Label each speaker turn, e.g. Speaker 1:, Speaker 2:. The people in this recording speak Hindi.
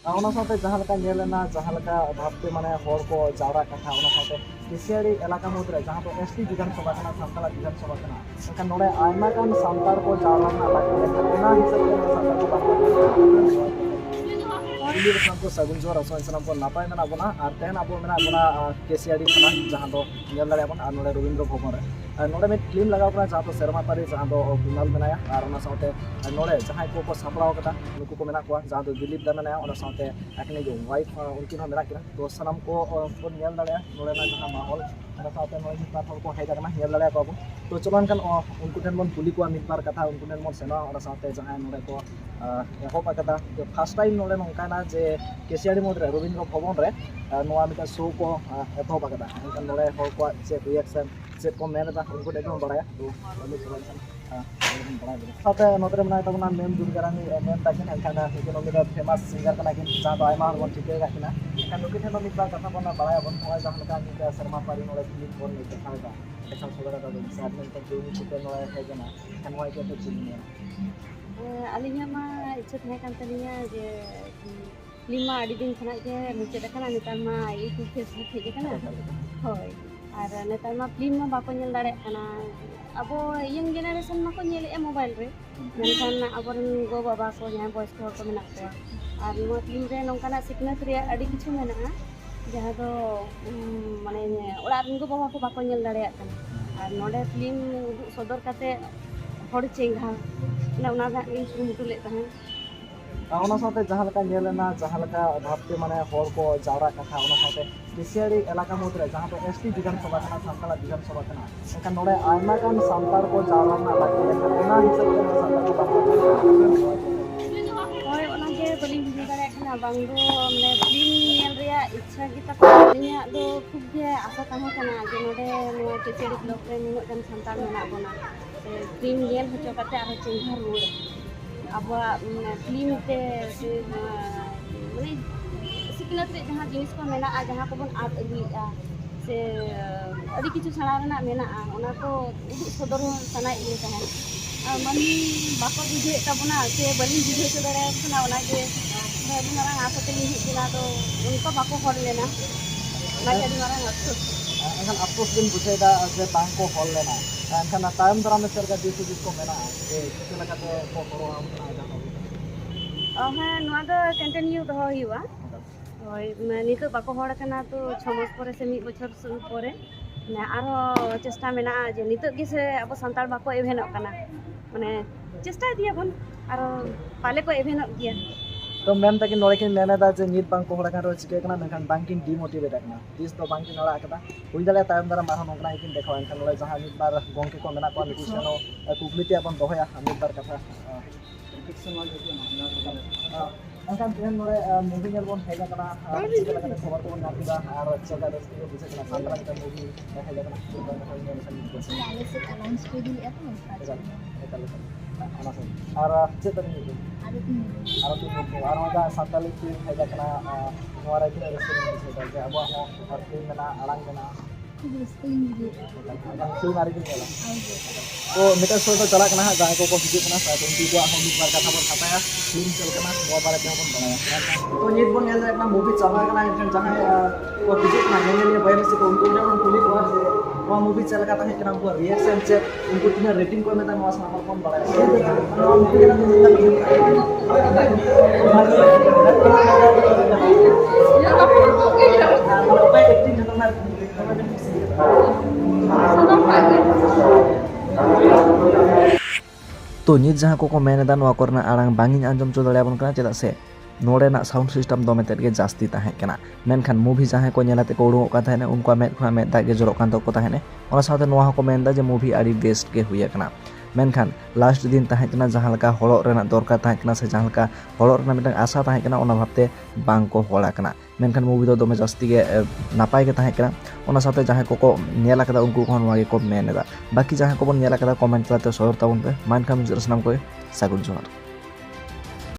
Speaker 1: ᱚᱱᱟ ᱥᱟᱶᱛᱮ ᱡᱟᱦᱟᱸ ᱞᱮᱠᱟ ᱧᱮᱞ ᱞᱮᱱᱟ ᱡᱟᱦᱟᱸ ᱞᱮᱠᱟ ᱵᱷᱟᱵᱛᱮ ᱢᱟᱱᱮ ᱦᱚᱲ ᱠᱚ ᱡᱟᱣᱨᱟᱜ ᱠᱟᱛᱷᱟ ᱚᱱᱟ ᱥᱟᱶᱛᱮ ᱠᱮᱥᱤᱭᱟᱲᱤ ᱮᱞᱟᱠᱟ ᱢᱩᱫᱽᱨᱮ ᱡᱟᱦᱟᱸ ᱫᱚ ᱮᱥᱴᱤ ᱵᱤᱫᱷᱟᱱ ᱥᱚᱵᱷᱟ ᱠᱟᱱᱟ ᱥᱟᱱᱛᱟᱲᱟᱜ ᱵᱤᱫᱷᱟᱱ ᱥᱚᱵᱷᱟ ᱠᱟᱱᱟ ᱮᱱᱠᱷᱟᱱ ᱱᱚᱰᱮ ᱟᱭᱢᱟ ᱜᱟᱱ ᱥᱟᱱᱛᱟᱲ ᱠᱚ ᱡᱟᱣᱨᱟ ᱨᱮᱱᱟᱜ ᱞᱟᱹᱠᱛᱤ ᱮᱱᱠᱷᱟᱱ ᱚᱱᱟ ᱦᱤᱥᱟᱹᱵ ᱛᱮ ᱱᱚᱰᱮ ᱥᱟᱱᱛᱟᱲ ᱠᱚ ᱵᱟᱝ ᱤᱧ ᱥᱟᱱᱟᱢ ᱠᱚ ᱥᱟᱹᱜᱩᱱ ᱡᱚᱦᱟᱨ ᱟᱥᱚᱜ ᱥᱟᱱᱟᱢ ᱠᱚ ᱱᱟᱯᱟᱭ ᱢᱮᱱᱟᱜ ᱵᱚᱱᱟ ᱟᱨ ᱛᱮᱦᱮᱧ ᱟᱵᱚ ᱢᱮᱱᱟᱜ ᱵᱚᱱᱟ ᱠᱮᱥᱤᱭᱟᱲᱤ ᱛᱷᱟᱱᱟ ᱡᱟᱦᱟᱸ ᱫᱚ ᱧᱮᱞ ᱫᱟᱲᱮᱭᱟᱵᱚᱱ ᱟᱨ ᱱᱚᱰᱮ ᱨᱚᱵᱤᱱᱫᱨᱚ ᱵᱷᱚᱵᱚᱱ ᱨᱮ ᱱᱚᱰᱮ ᱢᱤᱫ ᱯᱷᱤल्म ᱞᱟᱜᱟᱣ ᱠᱟᱱᱟ ᱡᱟᱦᱟᱸ ᱫᱚ ᱥᱮᱨᱢᱟ ᱯᱟᱹᱨᱤ ᱡᱟᱦᱟᱸ ᱫᱚ ᱠᱩᱱᱟᱞ ᱢᱮᱱᱟᱭᱟ ᱟᱨ ᱚᱱᱟ ᱥᱟᱶᱛᱮ ᱱᱚᱰᱮ ᱡᱟᱦᱟᱸᱭ ᱠᱚᱠᱚ ᱥᱟᱯᱲᱟᱣ ᱠᱟᱫᱟ ᱱᱩᱠᱩ ᱠᱚ ᱢᱮᱱᱟᱜ ᱠᱚᱣᱟ ᱡᱟᱦᱟᱸ ᱫᱚ ᱫᱤᱞᱤᱯ ᱫᱟ ᱢᱮᱱᱟᱭᱟ ᱚᱱᱟ ᱥᱟᱶᱛᱮ ᱟᱹᱠᱤᱱᱤᱡ ᱳᱣᱟइफ उनकी ᱦᱚᱸ ᱢᱮᱱᱟᱜ ᱠᱤᱱᱟ ᱛᱚ ᱥᱟᱱᱟᱢ ᱠᱚ ᱵᱚᱱ ᱧᱮᱞ ᱫᱟᱲᱮᱭᱟᱜᱼᱟ ᱱᱚᱰᱮᱱᱟᱜ ᱡᱟᱦᱟᱸ ᱢᱟᱦᱚᱞ ᱚᱱᱟ ᱥᱟᱶᱛᱮ ᱱᱚᱰᱮ ᱢᱤᱫ ᱵᱟᱨ ᱦᱚᱲ ᱠᱚ ᱦᱮᱡ ᱟᱠᱟᱱᱟ ᱧᱮᱞ ᱫᱟᱲᱮᱭᱟ ᱠᱚᱣᱟ ᱵᱚᱱ ᱛᱚ ᱪᱚᱞᱚ ᱮᱱᱠᱷᱟᱱ ᱩᱱᱠᱩ ᱴᱷᱮᱱ ᱵᱚᱱ ᱠᱩᱞᱤ ᱠᱚᱣᱟ ᱢᱤᱫ ᱵᱟᱨ ᱠᱟᱛᱷᱟ ᱩᱱᱠᱩ ᱴᱷᱮᱱ ᱵᱚᱱ ᱥᱮᱱᱚᱜᱼᱟ ᱚᱱᱟ ᱥᱟᱶᱛᱮ ᱡᱟᱦᱟᱸᱭ ᱱᱚᱰᱮ ko ᱮᱦᱚᱵ ᱟᱠᱟᱫᱟ ᱯᱷᱟᱥᱴ ᱴᱟइम ᱱᱚᱰᱮ ᱱᱚᱝᱠᱟᱱᱟ ᱡᱮ केसियाड़ी मुद्रे रविंद्र भवन रे नोआ मिटा शो को एतहब आकदा एनखान नोडे हर को चेक रिएक्शन चेक को मेनदा उनको देखो बड़ाया तो अभी चलन साथे नोदरे मनाय तबना ma'am दुर्गारानी ma'am ताकिन एनखान economy famous singer कना किन जा तो आयमा हर ठिके गाकिना एनखान नुकी ठेनो मिट बा कथा बना बड़ाया बन होय जहां लका निका शर्मा पारी नोडे फिल्म कोन नि देखायदा एखान सोगरा दा साथन तो जोनी चिते नोडे हेजना एनखान होय के तो चिनिया
Speaker 2: अलिंगा मा इच्छा तहे कान तलिया जे फिल्म मा आडी दिन खना के मुचाद खाना नेतार मा यूट्यूब फेसबुक हेज खाना होय और नेतार मा फिल्म मा बाको नेल दाड़े खाना अब यंग जेनारेशन मा को नेल ए मोबाइल रे मेनखान अबरन गो बाबा को जहां बॉयस को मेना को और नो फिल्म रे नोंकाना सिकनेस रे आडी किछु मेना जहां दो माने ओड़ा रन गो बाबा को बाको नेल दाड़े खाना और नोडे फिल्म सदर काते हर चेंगा ना इन कुमुटुले तहन
Speaker 1: ona saute jahan leka nyel na jahan leka bhabte mane hor ko jawra katha ona saute केसियाड़ी एलाका मुद्रे जहां तो ST Vidhan Sabha kana सानताला Vidhan Sabha kana एखान नोडे आयमा गान सानतार को जावरा ना लागी एखान ओना हिसाब ते सानतार को बांग
Speaker 2: होय ओना के बलिंग बुझे दाड़े खाना बांग दो माने फिल्म नेल रिया इच्छा की तक निया दो खूब जे आशा ताहे kana जे नोडे नो केसियाड़ी ब्लॉक रे नुनो गान सानतार मेना बोना फिल्म नेल होचो काते आरो चेंगा रुए अब फिल्म ते माने सिकनत रे जहां जिनिस को मेना जहां को बन आर्ट अगुआ से अड़ी किछु सणा रेना मेना ओना को उदु सदर सनाय इ तहन मानी बाको बुझे तबना से बलिं बुझे से दरे खना ओना के अभी मारा आसते नि हिना तो उनको बाको हर लेना ना के मारा अफसोस
Speaker 1: एखान अफसोस दिन बुझेदा जे बांग को हल लेना एखान टाइम दराम सरका दिसु दिस को मेना जे किछु लगाते को करो हम
Speaker 2: हाँ नोआ दो कंटिन्यू दो हुआ होय नितो बाको हड़ कना तो 6 मास परे से 1 बछर परे ना आरो चेष्टा मेना जे नितो गे से अब संताल बाको इवेंट कना माने चेष्टा दिया बन आरो पाले को इवेंट गया
Speaker 1: तो मेन तक नोड़े किन मेनेदा जे नित बांग को हड़ कना रो चिके कना मेखान बांग किन डिमोटिवेट कना दिस तो बांग किन नोड़ा कदा हुई दाले टाइम दरा मारो नोकना किन देखाव एनखान नोड़े जहां नित बार गोंके को मेना को नुकु सेनो कुबलिते अपन दोहया नित बार कथा एनखान तेन नोड़े मूवी नेल बोन हेजा कना चिके लगा खबर को ना किदा आर चेका दस के बुझे कना सानतरा का मूवी हेजा कना
Speaker 2: आले से अनाउंस कर दी एत
Speaker 1: ana ara chet tadi itu ara tu ara ada santali film heja kana nuara kina restaurant se da abo ho har film mena alang mena
Speaker 2: screen video
Speaker 1: film ari kina la तो मिटा शो तो चला कना जाय को हिजु कना सा उनकी को हम एक बार कथा पर बताया फिल्म चल कना मोर बारे में अपन बनाया तो नित बन गेल एकना मूवी चला कना एखन जहां को हिजु कना नेने ने बयन से को उनको जब पुली को वो मूवी चल का तहे कना उनको रिएक्शन से उनको तिना रेटिंग को में ता नवास नंबर कौन बढ़ाया मूवी ना एक्टिंग खतरनाक तो नित जहां को मेनेदा नोआ करना आड़ांग बांगिन आंजम चो दाड़ेयाबन कना चेदा से नोडेना साउंड सिस्टम दमे तेगे जास्ती ताहे कना मेनखान मूवी जहां को नेलाते को उडुक का थाने उनको मेद खना मेद दागे जरो कान तक को ताहेने ओना साथे नोआ को मेनदा जे मूवी आडी बेस्ट के हुई कना मेनखान लास्ट दिन ताहे कना जहां लका हळो रेना दरकार ताहे कना से जहां लका हळो रेना मिटन आशा ताहे कना ओना भाबते बांग को हळा कना मेनखान मूवी दो दमे जास्ती के नापाय के ताहे कना ओना साथे जहां को नेला कदा उनको को नोआ को मेनेदा बाकी जहां को बन नेला कदा कमेंट ताते सर ताबन पे माइंड कम जरसनाम को सागुन जोहार।